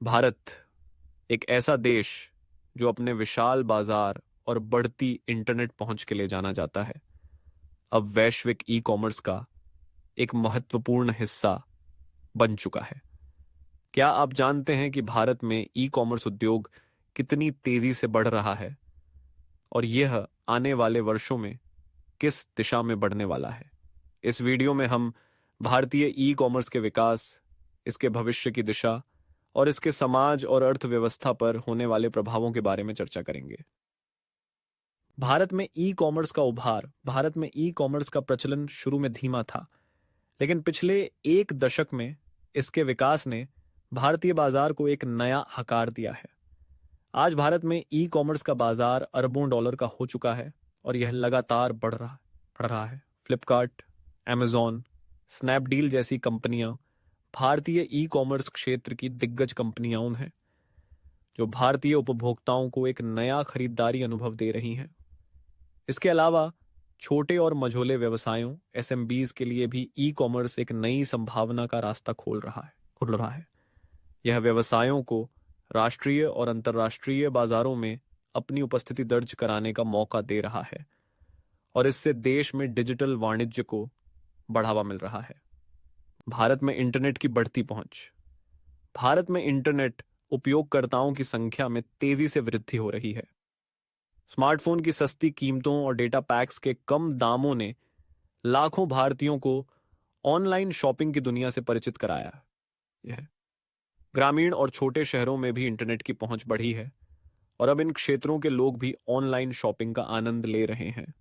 भारत एक ऐसा देश जो अपने विशाल बाजार और बढ़ती इंटरनेट पहुंच के लिए जाना जाता है, अब वैश्विक ई कॉमर्स का एक महत्वपूर्ण हिस्सा बन चुका है। क्या आप जानते हैं कि भारत में ई कॉमर्स उद्योग कितनी तेजी से बढ़ रहा है और यह आने वाले वर्षों में किस दिशा में बढ़ने वाला है? इस वीडियो में हम भारतीय ई कॉमर्स के विकास, इसके भविष्य की दिशा और इसके समाज और अर्थव्यवस्था पर होने वाले प्रभावों के बारे में चर्चा करेंगे। भारत में ई कॉमर्स का प्रचलन शुरू में धीमा था, लेकिन पिछले एक दशक में इसके विकास ने भारतीय बाजार को एक नया आकार दिया है। आज भारत में ई कॉमर्स का बाजार अरबों डॉलर का हो चुका है और यह लगातार बढ़ रहा है। फ्लिपकार्ट, अमेजॉन, स्नैपडील जैसी कंपनियां भारतीय ई कॉमर्स क्षेत्र की दिग्गज कंपनियां हैं जो भारतीय उपभोक्ताओं को एक नया खरीदारी अनुभव दे रही हैं। इसके अलावा छोटे और मझोले व्यवसायों एसएमबीज के लिए भी ई कॉमर्स एक नई संभावना का रास्ता खुल रहा है। यह व्यवसायों को राष्ट्रीय और अंतर्राष्ट्रीय बाजारों में अपनी उपस्थिति दर्ज कराने का मौका दे रहा है और इससे देश में डिजिटल वाणिज्य को बढ़ावा मिल रहा है। भारत में इंटरनेट की बढ़ती पहुंच। भारत में इंटरनेट उपयोगकर्ताओं की संख्या में तेजी से वृद्धि हो रही है। स्मार्टफोन की सस्ती कीमतों और डेटा पैक्स के कम दामों ने लाखों भारतीयों को ऑनलाइन शॉपिंग की दुनिया से परिचित कराया है। ग्रामीण और छोटे शहरों में भी इंटरनेट की पहुंच बढ़ी है और अब इन क्षेत्रों के लोग भी ऑनलाइन शॉपिंग का आनंद ले रहे हैं।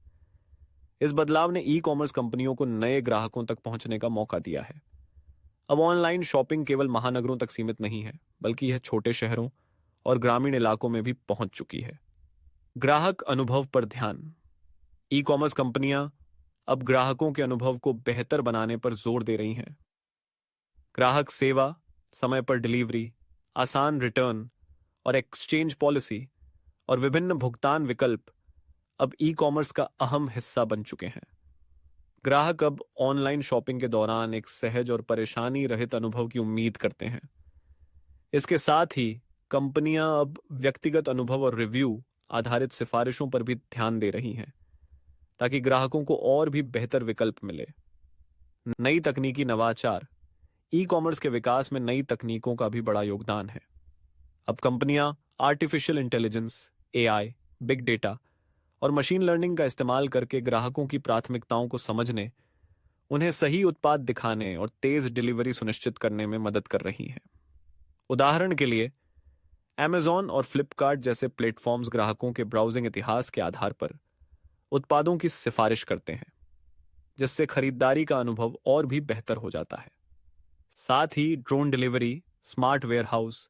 इस बदलाव ने ई कॉमर्स कंपनियों को नए ग्राहकों तक पहुंचने का मौका दिया है। अब ऑनलाइन शॉपिंग केवल महानगरों तक सीमित नहीं है, बल्कि यह छोटे शहरों और ग्रामीण इलाकों में भी पहुंच चुकी है। ग्राहक अनुभव पर ध्यान। ई कॉमर्स कंपनियां अब ग्राहकों के अनुभव को बेहतर बनाने पर जोर दे रही हैं। ग्राहक सेवा, समय पर डिलीवरी, आसान रिटर्न और एक्सचेंज पॉलिसी और विभिन्न भुगतान विकल्प अब ई कॉमर्स का अहम हिस्सा बन चुके हैं। ग्राहक अब ऑनलाइन शॉपिंग के दौरान एक सहज और परेशानी रहित अनुभव की उम्मीद करते हैं। इसके साथ ही कंपनियां अब व्यक्तिगत अनुभव और रिव्यू आधारित सिफारिशों पर भी ध्यान दे रही हैं, ताकि ग्राहकों को और भी बेहतर विकल्प मिले। नई तकनीकी नवाचार। ई कॉमर्स के विकास में नई तकनीकों का भी बड़ा योगदान है। अब कंपनियां artificial intelligence, AI, big data और मशीन लर्निंग का इस्तेमाल करके ग्राहकों की प्राथमिकताओं को समझने, उन्हें सही उत्पाद दिखाने और तेज डिलीवरी सुनिश्चित करने में मदद कर रही हैं। उदाहरण के लिए अमेजॉन और फ्लिपकार्ट जैसे प्लेटफॉर्म्स ग्राहकों के ब्राउजिंग इतिहास के आधार पर उत्पादों की सिफारिश करते हैं, जिससे खरीदारी का अनुभव और भी बेहतर हो जाता है। साथ ही ड्रोन डिलीवरी, स्मार्ट वेयरहाउस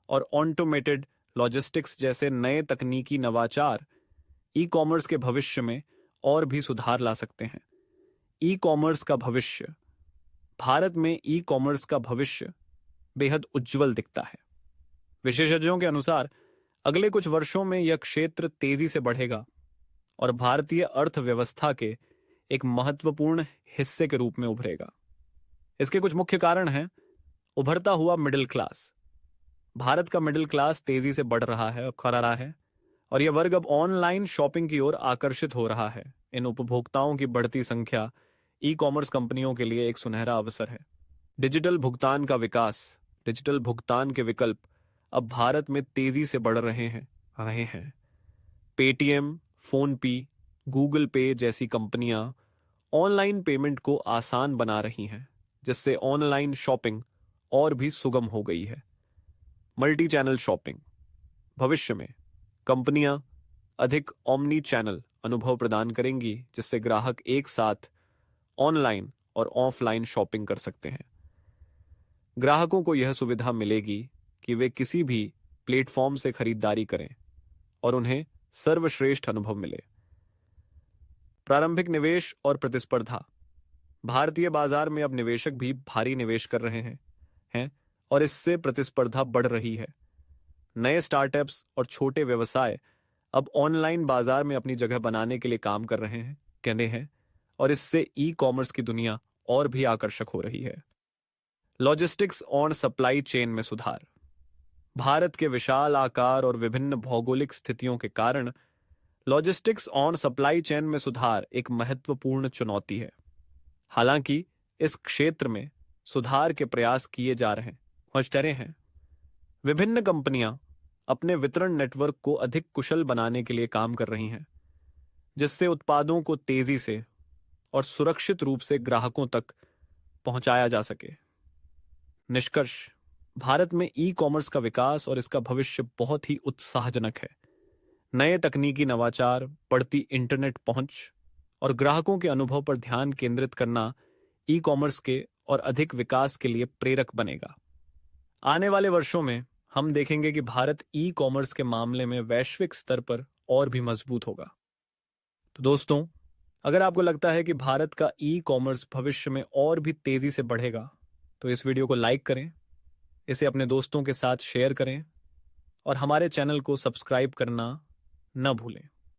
और ऑटोमेटेड लॉजिस्टिक्स जैसे नए तकनीकी नवाचार ई कॉमर्स के भविष्य में और भी सुधार ला सकते हैं। ई कॉमर्स का भविष्य। भारत में ई कॉमर्स का भविष्य बेहद उज्जवल दिखता है। विशेषज्ञों के अनुसार अगले कुछ वर्षों में यह क्षेत्र तेजी से बढ़ेगा और भारतीय अर्थव्यवस्था के एक महत्वपूर्ण हिस्से के रूप में उभरेगा। इसके कुछ मुख्य कारण हैं। उभरता हुआ मिडिल क्लास। भारत का मिडिल क्लास तेजी से बढ़ रहा है और यह वर्ग अब ऑनलाइन शॉपिंग की ओर आकर्षित हो रहा है। इन उपभोक्ताओं की बढ़ती संख्या ई कॉमर्स कंपनियों के लिए एक सुनहरा अवसर है। डिजिटल भुगतान का विकास। डिजिटल भुगतान के विकल्प अब भारत में तेजी से बढ़ रहे हैं। पेटीएम, फोनपे, गूगल पे जैसी कंपनियां ऑनलाइन पेमेंट को आसान बना रही हैं, जिससे ऑनलाइन शॉपिंग और भी सुगम हो गई है। Multi channel shopping. भविष्य में कंपनियां अधिक ऑम्नी चैनल अनुभव प्रदान करेंगी, जिससे ग्राहक एक साथ ऑनलाइन और ऑफलाइन शॉपिंग कर सकते हैं। ग्राहकों को यह सुविधा मिलेगी कि वे किसी भी प्लेटफॉर्म से खरीदारी करें और उन्हें सर्वश्रेष्ठ अनुभव मिले। प्रारंभिक निवेश और प्रतिस्पर्धा। भारतीय बाजार में अब निवेशक भी भारी निवेश कर रहे हैं और इससे प्रतिस्पर्धा बढ़ रही है। नए स्टार्टअप्स और छोटे व्यवसाय अब ऑनलाइन बाजार में अपनी जगह बनाने के लिए काम कर रहे हैं और इससे ई कॉमर्स की दुनिया और भी आकर्षक हो रही है। लॉजिस्टिक्स और सप्लाई चेन में सुधार। भारत के विशाल आकार और विभिन्न भौगोलिक स्थितियों के कारण लॉजिस्टिक्स और सप्लाई चेन में सुधार एक महत्वपूर्ण चुनौती है। हालांकि इस क्षेत्र में सुधार के प्रयास किए जा रहे हैं। विभिन्न कंपनियां अपने वितरण नेटवर्क को अधिक कुशल बनाने के लिए काम कर रही हैं, जिससे उत्पादों को तेजी से और सुरक्षित रूप से ग्राहकों तक पहुंचाया जा सके। निष्कर्ष, भारत में ई कॉमर्स का विकास और इसका भविष्य बहुत ही उत्साहजनक है। नए तकनीकी नवाचार, बढ़ती इंटरनेट पहुंच और ग्राहकों के अनुभव पर ध्यान केंद्रित करना ई कॉमर्स के और अधिक विकास के लिए प्रेरक बनेगा। आने वाले वर्षों में हम देखेंगे कि भारत ई कॉमर्स के मामले में वैश्विक स्तर पर और भी मजबूत होगा। तो दोस्तों, अगर आपको लगता है कि भारत का ई कॉमर्स भविष्य में और भी तेजी से बढ़ेगा, तो इस वीडियो को लाइक करें, इसे अपने दोस्तों के साथ शेयर करें और हमारे चैनल को सब्सक्राइब करना न भूलें।